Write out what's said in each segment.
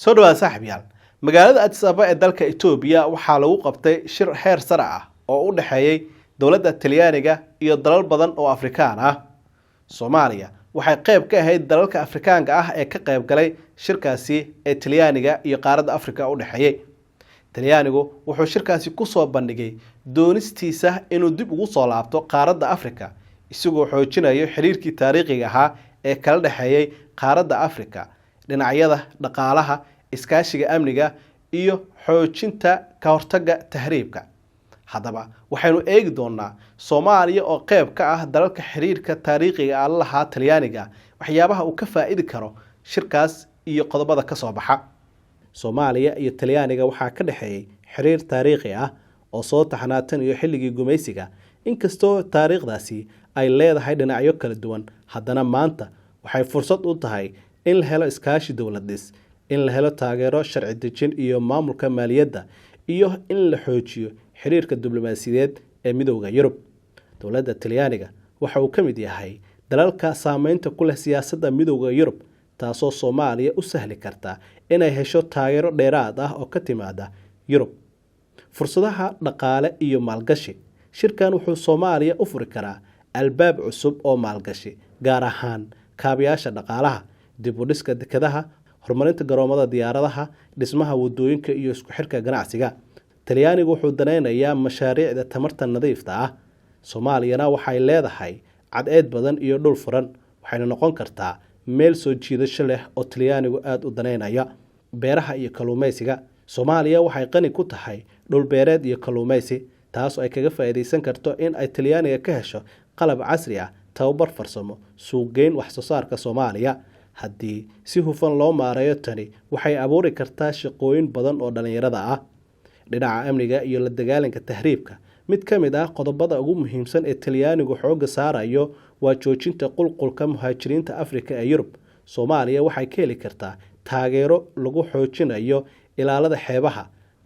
soo dhawaad saaxiibayaal magaalada Addis Ababa ee dalka Itoobiya waxaa lagu qabtay shir heer sare ah oo u dhaxeeyay dawladda Talyaaniga iyo dalal badan oo Afrikaan ah. Soomaaliya waxay qayb ka ahayd dalalka Afrikaanka ah ee ka qayb galay shirkaasi ee Talyaaniga iyo qaaradda Afrika u dhaxeeyay. Talyaanigu wuxuu shirkaasi ku soo bandhigay doonistiisa inuu dib ugu soo laabto qaaradda Afrika isagoo xoojinayo xiriirkii taariikhiga ahaa ee kala dhaxeeyay qaaradda Afrika dhinacyada dhaqaalaha, iskaashiga amniga iyo xoojinta ka hortagga tahriibka. Haddaba waxaynu eegi doonaa Soomaaliya oo qayb ka ah dalalka xiriirka taariikhiga ah lahaa Talyaaniga waxyaabaha uu ka faa'iidi karo shirkaas iyo qodobada ka soo baxa. Soomaaliya iyo Talyaaniga waxaa ka dhaxeeyay xiriir taariikhi ah oo soo taxnaatan iyo xilligii gumaysiga. Inkastoo taariikhdaasi ay leedahay dhinacyo kala duwan, haddana maanta waxay fursad u tahay in la helo iskaashi dawladeed, in la helo taageero sharci dejin iyo maamulka maaliyadda, iyo in la xoojiyo xiriirka diblomaasiyadeed ee Midowga Yurub. Dawladda Talyaaniga waxa uu ka mid yahay dalalka saameynta ku leh siyaasadda Midowga Yurub, taasoo Soomaaliya u sahli karta inay hesho taageero dheeraad ah oo ka timaada Yurub. Fursadaha dhaqaale iyo maalgashi. Shirkan wuxuu Soomaaliya u furi karaa albaab cusub oo maalgashi, gaar ahaan kaabayaasha dhaqaalaha, dib u dhiska dekedaha, horumarinta garoomada diyaaradaha, dhismaha wadooyinka iyo isku xirka ganacsiga. Talyaanigu wuxuu daneynayaa mashaariicda tamarta nadiifta ah. Soomaaliyana waxay leedahay cadceed badan iyo dhul furan, waxayna noqon kartaa meel soo jiidasho leh oo Talyaanigu aad u daneynaya. Beeraha iyo kalluumeysiga. Soomaaliya waxay qani ku tahay dhul beereed iyo kalluumeysi, taas oo ay kaga faa'iideysan karto in ay Talyaaniga ka hesho qalab casri ah, tababar farsamo, suuqgeyn wax soo saarka Soomaaliya. Haddii si hufan loo maareeyo tani waxay abuuri kartaa shaqooyin badan oo dhalinyarada ah. Dhinaca amniga iyo la dagaalanka tahriibka. Mid ka mid ah qodobada ugu muhiimsan ee Talyaanigu xooga saarayo waa joojinta qulqulka muhaajiriinta Afrika ee Yurub. Soomaaliya waxay ka heli kartaa taageero lagu xoojinayo ilaalada xeebaha,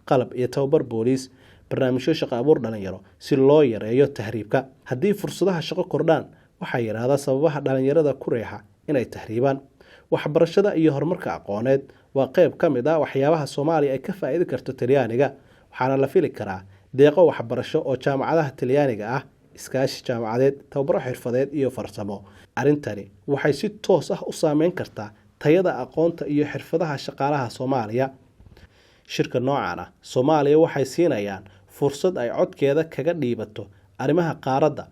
qalab iyo tababar booliis, barnaamijyo shaqo abuur dhalinyaro si loo yareeyo tahriibka. Haddii fursadaha shaqo kordhaan, waxay yaraada sababaha dhalinyarada ku reexa inay tahriibaan. Waxbarashada iyo horumarka aqooneed waa qayb ka mid ah waxyaabaha Soomaaliya ay ka faa'iidi karto Talyaaniga, waxaana la fili karaa deeqo waxbarasho oo jaamacadaha Talyaaniga ah, iskaashi jaamacadeed, tababaro xirfadeed iyo farsamo. Arrintani waxay si toos ah u saameyn kartaa tayada aqoonta iyo xirfadaha shaqaalaha Soomaaliya. Shirka noocan ah, Soomaaliya waxay siinayaan fursad ay codkeeda kaga dhiibato arrimaha qaaradda.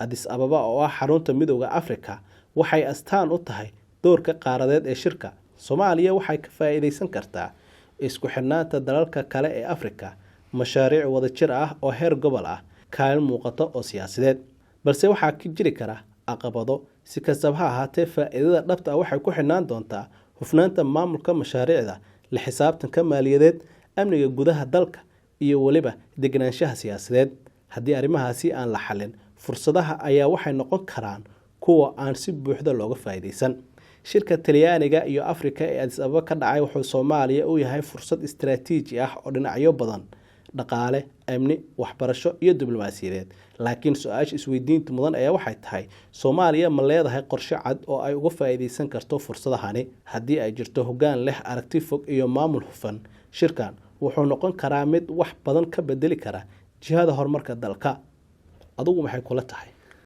Addis Ababa oo ah xarunta Midowga Afrika waxay astaan u tahay doorka qaaradeed ee shirka. Soomaaliya waxay ka faa'iideysan kartaa isku xirnaanta dalalka kale ee Afrika, mashaariic wadajir ah oo heer gobol ah, kaalin muuqato oo siyaasadeed. Balse waxaa ka jiri kara caqabado. Si kastaba ha ahaatee, faa'iidada dhabta ah waxay ku xirnaan doontaa hufnaanta maamulka mashaariicda, la xisaabtanka maaliyadeed, amniga gudaha dalka iyo waliba deganaanshaha siyaasadeed. Haddii arrimahaasi aan la xalin, fursadaha ayaa waxay noqon karaan kuwa aan si buuxda looga faa'iideysan. Shirka Talyaaniga iyo Afrika ee Addis Ababa ka dhacay wuxuu Soomaaliya u yahay fursad istiraatiiji ah oo dhinacyo badan, dhaqaale, amni, waxbarasho iyo diblomaasiyadeed. Laakiin su'aasha isweydiinta mudan ayaa waxay tahay, Soomaaliya ma leedahay qorshe cad oo ay uga faa'iideysan karto fursadahani? Haddii ay jirto hoggaan leh aragti fog iyo maamul hufan, shirkan wuxuu noqon karaa mid wax badan ka bedeli kara jihada horumarka dalka. Adigu maxay kula tahay?